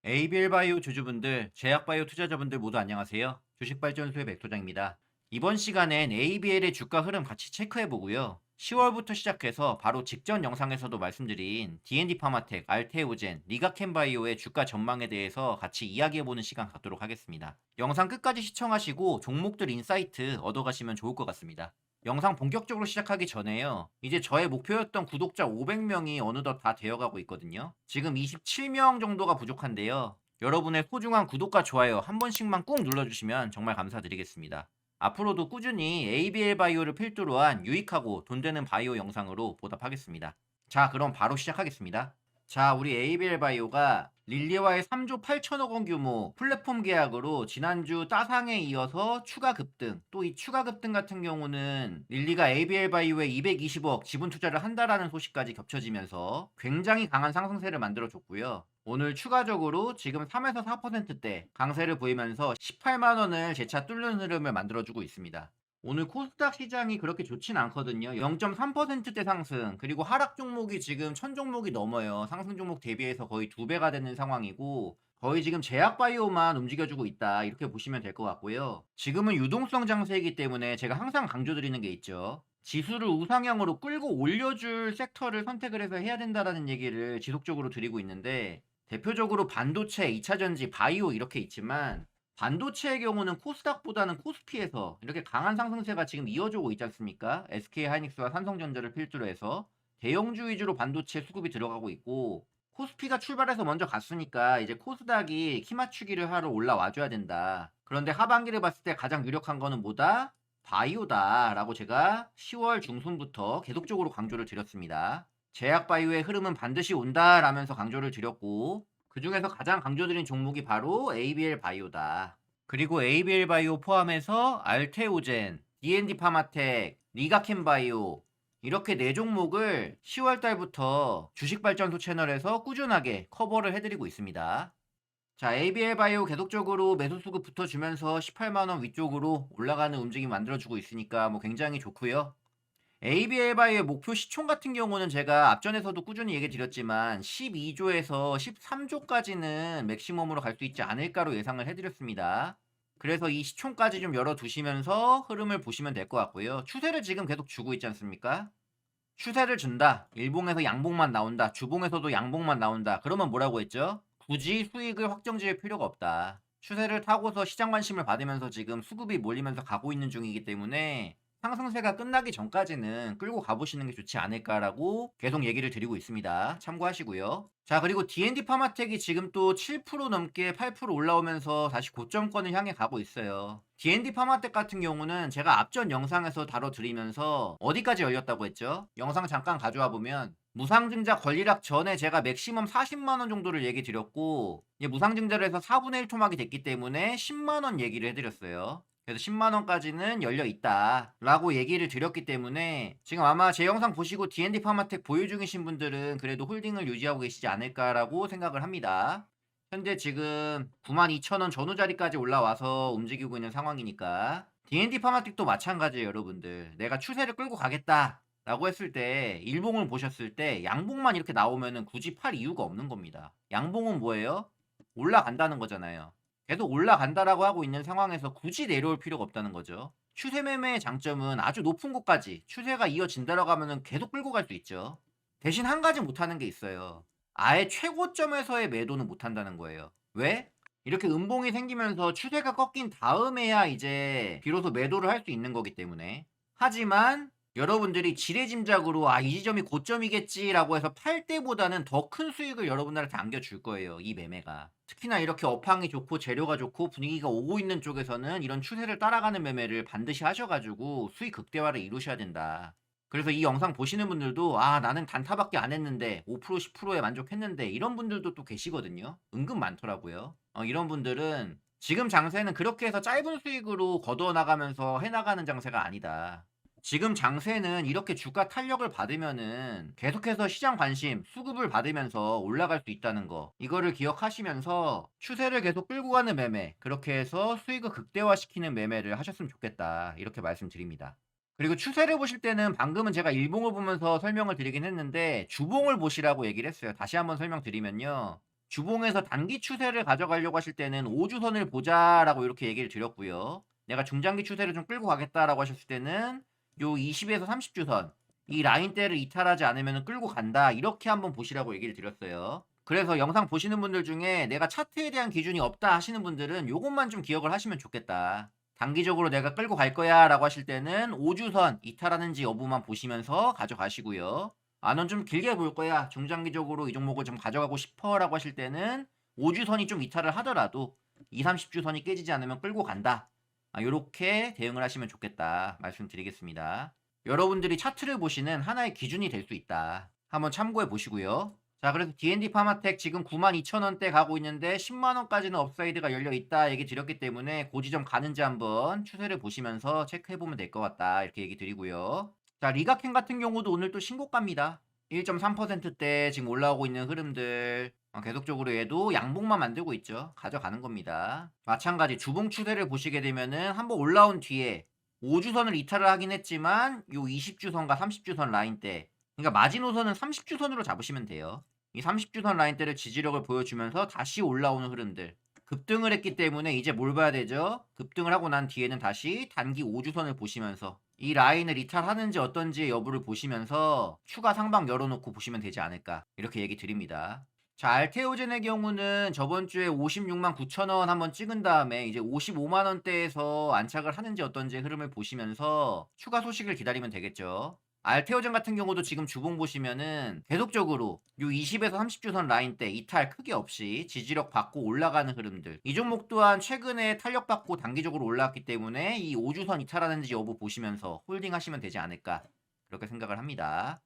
ABL바이오 주주분들, 제약바이오 투자자분들 모두 안녕하세요. 주식발전소의 백소장입니다. 이번 시간엔 ABL의 주가 흐름 같이 체크해 보고요. 10월부터 시작해서 바로 직전 영상에서도 말씀드린 D&D 파마텍, 알테오젠, 리가켄바이오의 주가 전망에 대해서 같이 이야기해 보는 시간 갖도록 하겠습니다. 영상 끝까지 시청하시고 종목들 인사이트 얻어가시면 좋을 것 같습니다. 영상 본격적으로 시작하기 전에요. 이제 저의 목표였던 구독자 500명이 어느덧 다 되어가고 있거든요. 지금 27명 정도가 부족한데요. 여러분의 소중한 구독과 좋아요 한 번씩만 꾹 눌러주시면 정말 감사드리겠습니다. 앞으로도 꾸준히 ABL 바이오를 필두로 한 유익하고 돈 되는 바이오 영상으로 보답하겠습니다. 자, 그럼 바로 시작하겠습니다. 자, 우리 ABL 바이오가 릴리와의 3조 8천억 원 규모 플랫폼 계약으로 지난주 따상에 이어서 추가 급등, 또 이 추가 급등 같은 경우는 릴리가 ABL 바이오에 220억 지분 투자를 한다라는 소식까지 겹쳐지면서 굉장히 강한 상승세를 만들어 줬고요. 오늘 추가적으로 지금 3에서 4%대 강세를 보이면서 18만 원을 재차 뚫는 흐름을 만들어주고 있습니다. 오늘 코스닥 시장이 그렇게 좋진 않거든요. 0.3%대 상승, 그리고 하락 종목이 지금 1000종목이 넘어요. 상승 종목 대비해서 거의 2배가 되는 상황이고, 거의 지금 제약바이오만 움직여주고 있다, 이렇게 보시면 될 것 같고요. 지금은 유동성 장세이기 때문에 제가 항상 강조드리는 게 있죠. 지수를 우상향으로 끌고 올려줄 섹터를 선택을 해서 해야 된다라는 얘기를 지속적으로 드리고 있는데, 대표적으로 반도체, 2차전지, 바이오 이렇게 있지만 반도체의 경우는 코스닥보다는 코스피에서 이렇게 강한 상승세가 지금 이어져 오고 있지 않습니까? SK하이닉스와 삼성전자를 필두로 해서 대형주 위주로 반도체 수급이 들어가고 있고, 코스피가 출발해서 먼저 갔으니까 이제 코스닥이 키 맞추기를 하러 올라와 줘야 된다. 그런데 하반기를 봤을 때 가장 유력한 거는 뭐다? 바이오다라고 제가 10월 중순부터 계속적으로 강조를 드렸습니다. 제약바이오의 흐름은 반드시 온다라면서 강조를 드렸고, 그중에서 가장 강조드린 종목이 바로 ABL 바이오다. 그리고 ABL 바이오 포함해서 알테오젠, D&D 파마텍, 리가켄 바이오 이렇게 네 종목을 10월 달부터 주식발전소 채널에서 꾸준하게 커버를 해드리고 있습니다. 자, ABL 바이오 계속적으로 매수 수급 붙어주면서 18만 원 위쪽으로 올라가는 움직임 만들어주고 있으니까 뭐 굉장히 좋고요. ABL 바이오의 목표 시총 같은 경우는 제가 앞전에서도 꾸준히 얘기 드렸지만 12조에서 13조까지는 맥시멈으로 갈 수 있지 않을까로 예상을 해드렸습니다. 그래서 이 시총까지 좀 열어두시면서 흐름을 보시면 될 것 같고요. 추세를 지금 계속 주고 있지 않습니까? 추세를 준다. 일봉에서 양봉만 나온다. 주봉에서도 양봉만 나온다. 그러면 뭐라고 했죠? 굳이 수익을 확정 지을 필요가 없다. 추세를 타고서 시장 관심을 받으면서 지금 수급이 몰리면서 가고 있는 중이기 때문에 상승세가 끝나기 전까지는 끌고 가보시는 게 좋지 않을까라고 계속 얘기를 드리고 있습니다. 참고하시고요. 자, 그리고 D&D 파마텍이 지금 또 7% 넘게 8% 올라오면서 다시 고점권을 향해 가고 있어요. D&D 파마텍 같은 경우는 제가 앞전 영상에서 다뤄드리면서 어디까지 열렸다고 했죠? 영상 잠깐 가져와 보면 무상증자 권리락 전에 제가 맥시멈 40만 원 정도를 얘기 드렸고, 무상증자를 해서 4분의 1 토막이 됐기 때문에 10만 원 얘기를 해드렸어요. 그래서 10만 원까지는 열려 있다라고 얘기를 드렸기 때문에 지금 아마 제 영상 보시고 D&D 파마텍 보유 중이신 분들은 그래도 홀딩을 유지하고 계시지 않을까라고 생각을 합니다. 현재 지금 92,000원 전후 자리까지 올라와서 움직이고 있는 상황이니까 D&D 파마틱도 마찬가지예요, 여러분들. 내가 추세를 끌고 가겠다라고 했을 때 일봉을 보셨을 때 양봉만 이렇게 나오면은 굳이 팔 이유가 없는 겁니다. 양봉은 뭐예요? 올라간다는 거잖아요. 계속 올라간다라고 하고 있는 상황에서 굳이 내려올 필요가 없다는 거죠. 추세 매매의 장점은 아주 높은 곳까지 추세가 이어진다라고 하면은 계속 끌고 갈 수 있죠. 대신 한 가지 못하는 게 있어요. 아예 최고점에서의 매도는 못한다는 거예요. 왜? 이렇게 음봉이 생기면서 추세가 꺾인 다음에야 이제 비로소 매도를 할 수 있는 거기 때문에. 하지만 여러분들이 지레짐작으로 이 지점이 고점이겠지라고 해서 팔 때보다는 더 큰 수익을 여러분들한테 안겨줄 거예요, 이 매매가. 특히나 이렇게 업황이 좋고 재료가 좋고 분위기가 오고 있는 쪽에서는 이런 추세를 따라가는 매매를 반드시 하셔가지고 수익 극대화를 이루셔야 된다. 그래서 이 영상 보시는 분들도 나는 단타밖에 안 했는데 5% 10%에 만족했는데 이런 분들도 또 계시거든요. 은근 많더라고요. 이런 분들은 지금 장세는 그렇게 해서 짧은 수익으로 거두어 나가면서 해나가는 장세가 아니다. 지금 장세는 이렇게 주가 탄력을 받으면은 계속해서 시장 관심, 수급을 받으면서 올라갈 수 있다는 거. 이거를 기억하시면서 추세를 계속 끌고 가는 매매, 그렇게 해서 수익을 극대화시키는 매매를 하셨으면 좋겠다. 이렇게 말씀드립니다. 그리고 추세를 보실 때는 방금은 제가 일봉을 보면서 설명을 드리긴 했는데 주봉을 보시라고 얘기를 했어요. 다시 한번 설명드리면요. 주봉에서 단기 추세를 가져가려고 하실 때는 5주선을 보자라고 이렇게 얘기를 드렸고요. 내가 중장기 추세를 좀 끌고 가겠다라고 하셨을 때는 요 20에서 30주선 이 라인대를 이탈하지 않으면 끌고 간다. 이렇게 한번 보시라고 얘기를 드렸어요. 그래서 영상 보시는 분들 중에 내가 차트에 대한 기준이 없다 하시는 분들은 요것만 좀 기억을 하시면 좋겠다. 단기적으로 내가 끌고 갈 거야 라고 하실 때는 5주선 이탈하는지 여부만 보시면서 가져가시고요. 아, 넌 좀 길게 볼 거야. 중장기적으로 이 종목을 좀 가져가고 싶어 라고 하실 때는 5주선이 좀 이탈을 하더라도 2, 30주선이 깨지지 않으면 끌고 간다. 요렇게 대응을 하시면 좋겠다 말씀드리겠습니다. 여러분들이 차트를 보시는 하나의 기준이 될 수 있다. 한번 참고해 보시고요. 자, 그래서 D&D 파마텍 지금 92,000원대 가고 있는데 10만원까지는 업사이드가 열려 있다 얘기 드렸기 때문에 그 지점 가는지 한번 추세를 보시면서 체크해 보면 될 것 같다 이렇게 얘기 드리고요. 자, 리가켄 같은 경우도 오늘 또 신고가입니다. 1.3%대 지금 올라오고 있는 흐름들 계속적으로 얘도 양봉만 만들고 있죠. 가져가는 겁니다. 마찬가지 주봉 추세를 보시게 되면은 한번 올라온 뒤에 5주선을 이탈을 하긴 했지만 요 20주선과 30주선 라인대, 그러니까 마지노선은 30주선으로 잡으시면 돼요. 이 30주선 라인대를 지지력을 보여주면서 다시 올라오는 흐름들, 급등을 했기 때문에 이제 뭘 봐야 되죠? 급등을 하고 난 뒤에는 다시 단기 5주선을 보시면서 이 라인을 이탈하는지 어떤지의 여부를 보시면서 추가 상방 열어놓고 보시면 되지 않을까 이렇게 얘기 드립니다. 자, 알테오젠의 경우는 저번 주에 56만 9천 원 한번 찍은 다음에 이제 55만 원대에서 안착을 하는지 어떤지 흐름을 보시면서 추가 소식을 기다리면 되겠죠. 알테오젠 같은 경우도 지금 주봉 보시면은 계속적으로 요 20에서 30주선 라인대 이탈 크게 없이 지지력 받고 올라가는 흐름들, 이 종목 또한 최근에 탄력 받고 단기적으로 올라왔기 때문에 이 5주선 이탈하는지 여부 보시면서 홀딩 하시면 되지 않을까 그렇게 생각을 합니다.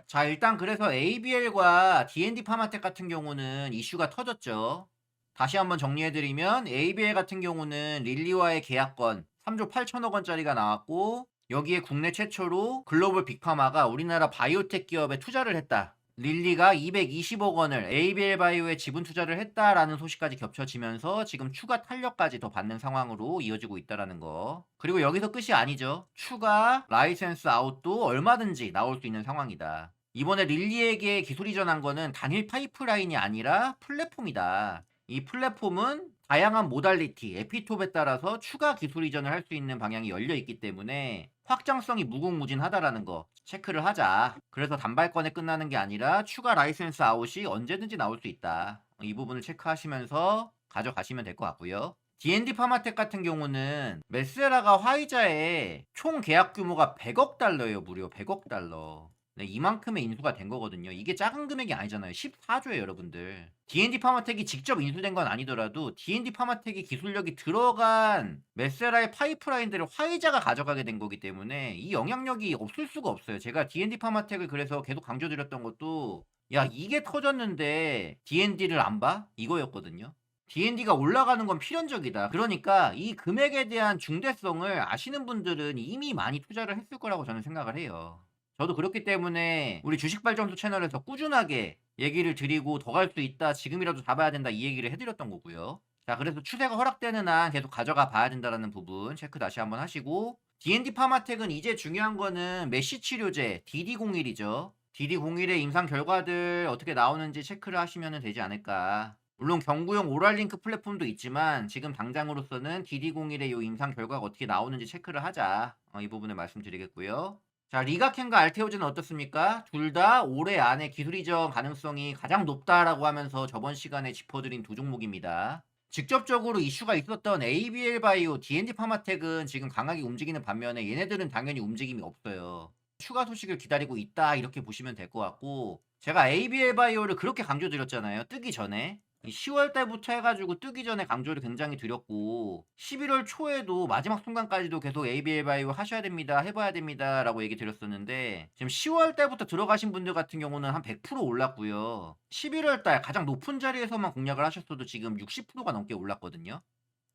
자, 일단 그래서 ABL과 D&D 파마텍 같은 경우는 이슈가 터졌죠. 다시 한번 정리해드리면 ABL 같은 경우는 릴리와의 계약권 3조 8천억 원짜리가 나왔고, 여기에 국내 최초로 글로벌 빅파마가 우리나라 바이오텍 기업에 투자를 했다. 릴리가 220억 원을 ABL 바이오에 지분 투자를 했다라는 소식까지 겹쳐지면서 지금 추가 탄력까지 더 받는 상황으로 이어지고 있다라는 거. 그리고 여기서 끝이 아니죠. 추가 라이센스 아웃도 얼마든지 나올 수 있는 상황이다. 이번에 릴리에게 기술 이전한 거는 단일 파이프라인이 아니라 플랫폼이다. 이 플랫폼은 다양한 모달리티, 에피톱에 따라서 추가 기술 이전을 할 수 있는 방향이 열려 있기 때문에 확장성이 무궁무진하다라는 거 체크를 하자. 그래서 단발권에 끝나는 게 아니라 추가 라이센스 아웃이 언제든지 나올 수 있다. 이 부분을 체크하시면서 가져가시면 될 것 같고요. D&D 파마텍 같은 경우는 메세라가 화이자의 총 계약 규모가 100억 달러예요. 무려 100억 달러. 네, 이만큼의 인수가 된 거거든요. 이게 작은 금액이 아니잖아요. 14조예요, 여러분들. D&D 파마텍이 직접 인수된 건 아니더라도 D&D 파마텍이 기술력이 들어간 메세라의 파이프라인들을 화이자가 가져가게 된 거기 때문에 이 영향력이 없을 수가 없어요. 제가 D&D 파마텍을 그래서 계속 강조드렸던 것도, 야, 이게 터졌는데 D&D를 안 봐? 이거였거든요. D&D가 올라가는 건 필연적이다. 그러니까 이 금액에 대한 중대성을 아시는 분들은 이미 많이 투자를 했을 거라고 저는 생각을 해요. 저도 그렇기 때문에 우리 주식발전소 채널에서 꾸준하게 얘기를 드리고 더 갈 수 있다, 지금이라도 잡아야 된다 이 얘기를 해드렸던 거고요. 자, 그래서 추세가 허락되는 한 계속 가져가 봐야 된다라는 부분 체크 다시 한번 하시고, D&D 파마텍은 이제 중요한 거는 메시 치료제 DD01이죠. DD01의 임상 결과들 어떻게 나오는지 체크를 하시면 되지 않을까. 물론 경구용 오랄링크 플랫폼도 있지만 지금 당장으로서는 DD01의 요 임상 결과가 어떻게 나오는지 체크를 하자. 이 부분을 말씀드리겠고요. 자, 리가켄과 알테오젠은 어떻습니까? 둘 다 올해 안에 기술 이전 가능성이 가장 높다라고 하면서 저번 시간에 짚어드린 두 종목입니다. 직접적으로 이슈가 있었던 ABL 바이오, D&D 파마텍은 지금 강하게 움직이는 반면에 얘네들은 당연히 움직임이 없어요. 추가 소식을 기다리고 있다 이렇게 보시면 될 것 같고, 제가 ABL 바이오를 그렇게 강조드렸잖아요. 뜨기 전에. 10월 달부터 해가지고 뜨기 전에 강조를 굉장히 드렸고, 11월 초에도 마지막 순간까지도 계속 ABL 바이오 하셔야 됩니다, 해봐야 됩니다 라고 얘기 드렸었는데, 지금 10월 달부터 들어가신 분들 같은 경우는 한 100% 올랐고요. 11월 달 가장 높은 자리에서만 공략을 하셨어도 지금 60%가 넘게 올랐거든요.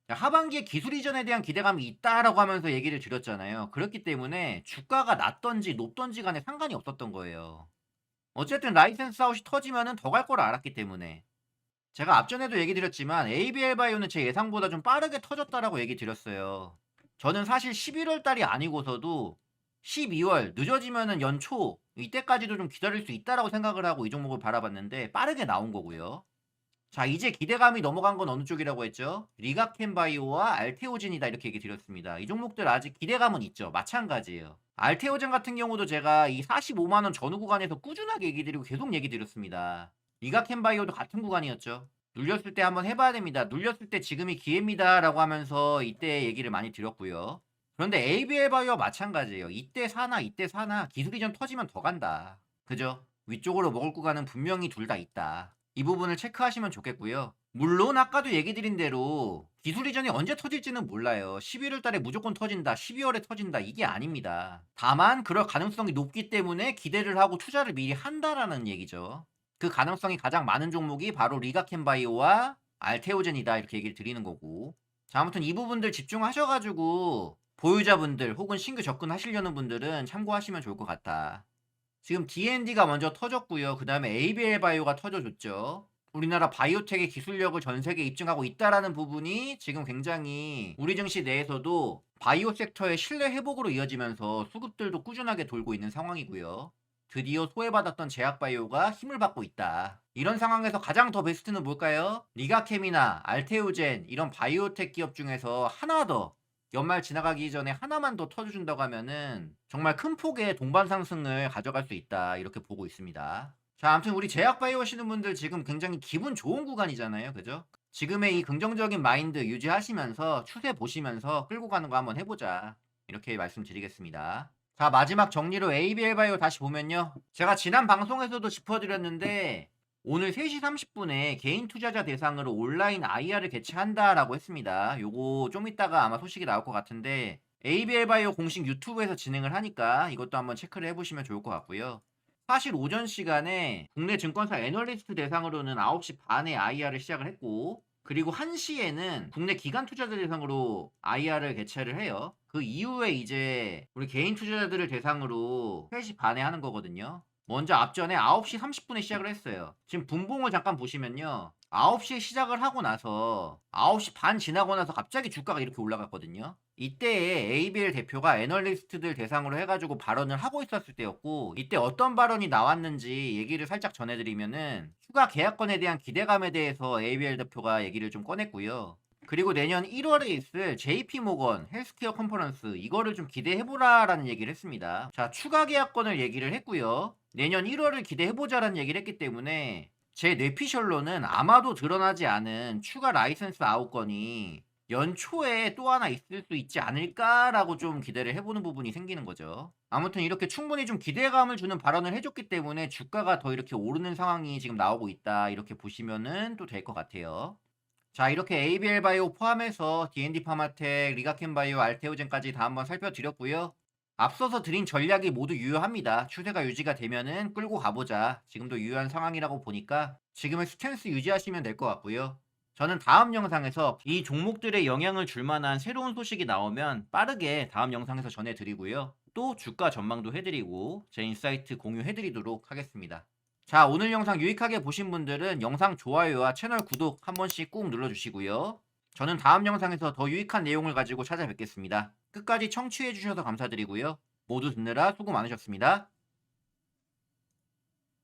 하반기에 기술 이전에 대한 기대감이 있다라고 하면서 얘기를 드렸잖아요. 그렇기 때문에 주가가 낮던지 높던지 간에 상관이 없었던 거예요. 어쨌든 라이센스 아웃이 터지면은 더 갈 걸 알았기 때문에. 제가 앞전에도 얘기 드렸지만 ABL 바이오는 제 예상보다 좀 빠르게 터졌다라고 얘기 드렸어요. 저는 사실 11월 달이 아니고서도 12월 늦어지면은 연초 이때까지도 좀 기다릴 수 있다라고 생각을 하고 이 종목을 바라봤는데 빠르게 나온 거고요. 자, 이제 기대감이 넘어간 건 어느 쪽이라고 했죠? 리가켄바이오와 알테오젠이다 이렇게 얘기 드렸습니다. 이 종목들 아직 기대감은 있죠. 마찬가지예요. 알테오젠 같은 경우도 제가 이 45만 원 전후 구간에서 꾸준하게 얘기 드리고 계속 얘기 드렸습니다. 리가켄바이오도 같은 구간이었죠. 눌렸을 때 한번 해봐야 됩니다. 눌렸을 때 지금이 기회입니다라고 하면서 이때 얘기를 많이 드렸고요. 그런데 ABL 바이오와 마찬가지예요. 이때 사나 이때 사나 기술 이전 터지면 더 간다. 그죠? 위쪽으로 먹을 구간은 분명히 둘 다 있다. 이 부분을 체크하시면 좋겠고요. 물론 아까도 얘기 드린 대로 기술 이전이 언제 터질지는 몰라요. 11월 달에 무조건 터진다. 12월에 터진다. 이게 아닙니다. 다만 그럴 가능성이 높기 때문에 기대를 하고 투자를 미리 한다라는 얘기죠. 그 가능성이 가장 많은 종목이 바로 리가켄바이오와 알테오젠이다. 이렇게 얘기를 드리는 거고. 자, 아무튼 이 부분들 집중하셔가지고 보유자분들 혹은 신규 접근하시려는 분들은 참고하시면 좋을 것 같다. 지금 D&D가 먼저 터졌고요. 그 다음에 ABL 바이오가 터져줬죠. 우리나라 바이오텍의 기술력을 전 세계에 입증하고 있다라는 부분이 지금 굉장히 우리 증시 내에서도 바이오 섹터의 신뢰 회복으로 이어지면서 수급들도 꾸준하게 돌고 있는 상황이고요. 드디어 소외받았던 제약바이오가 힘을 받고 있다. 이런 상황에서 가장 더 베스트는 뭘까요? 리가캠이나 알테오젠 이런 바이오텍 기업 중에서 하나 더 연말 지나가기 전에 하나만 더 터져준다고 하면은 정말 큰 폭의 동반 상승을 가져갈 수 있다 이렇게 보고 있습니다. 자, 아무튼 우리 제약바이오 하시는 분들 지금 굉장히 기분 좋은 구간이잖아요, 그죠? 지금의 이 긍정적인 마인드 유지하시면서 추세 보시면서 끌고 가는 거 한번 해보자 이렇게 말씀드리겠습니다. 자, 마지막 정리로 ABL 바이오 다시 보면요, 제가 지난 방송에서도 짚어드렸는데 오늘 3시 30분에 개인 투자자 대상으로 온라인 IR을 개최한다라고 했습니다. 요거 좀 이따가 아마 소식이 나올 것 같은데 ABL 바이오 공식 유튜브에서 진행을 하니까 이것도 한번 체크를 해보시면 좋을 것 같고요. 사실 오전 시간에 국내 증권사 애널리스트 대상으로는 9시 반에 IR을 시작을 했고, 그리고 1시에는 국내 기관 투자자 대상으로 IR을 개최를 해요. 그 이후에 이제 우리 개인 투자자들을 대상으로 3시 반에 하는 거거든요. 먼저 앞전에 9시 30분에 시작을 했어요. 지금 분봉을 잠깐 보시면요, 9시에 시작을 하고 나서 9시 반 지나고 나서 갑자기 주가가 이렇게 올라갔거든요. 이때에 ABL 대표가 애널리스트들 대상으로 해가지고 발언을 하고 있었을 때였고, 이때 어떤 발언이 나왔는지 얘기를 살짝 전해드리면은 추가 계약건에 대한 기대감에 대해서 ABL 대표가 얘기를 좀 꺼냈고요. 그리고 내년 1월에 있을 JP모건 헬스케어 컨퍼런스 이거를 좀 기대해보라라는 얘기를 했습니다. 자, 추가 계약건을 얘기를 했고요. 내년 1월을 기대해보자라는 얘기를 했기 때문에 제 뇌피셜로는 아마도 드러나지 않은 추가 라이선스 아웃건이 연초에 또 하나 있을 수 있지 않을까라고 좀 기대를 해보는 부분이 생기는 거죠. 아무튼 이렇게 충분히 좀 기대감을 주는 발언을 해줬기 때문에 주가가 더 이렇게 오르는 상황이 지금 나오고 있다 이렇게 보시면은 또 될 것 같아요. 자, 이렇게 ABL 바이오 포함해서 D&D 파마텍, 리가켄 바이오, 알테오젠까지 다 한번 살펴드렸고요. 앞서서 드린 전략이 모두 유효합니다. 추세가 유지가 되면은 끌고 가보자. 지금도 유효한 상황이라고 보니까 지금의 스탠스 유지하시면 될 것 같고요. 저는 다음 영상에서 이 종목들의 영향을 줄 만한 새로운 소식이 나오면 빠르게 다음 영상에서 전해드리고요. 또 주가 전망도 해드리고 제 인사이트 공유해드리도록 하겠습니다. 자, 오늘 영상 유익하게 보신 분들은 영상 좋아요와 채널 구독 한 번씩 꾹 눌러주시고요. 저는 다음 영상에서 더 유익한 내용을 가지고 찾아뵙겠습니다. 끝까지 청취해주셔서 감사드리고요. 모두 듣느라 수고 많으셨습니다.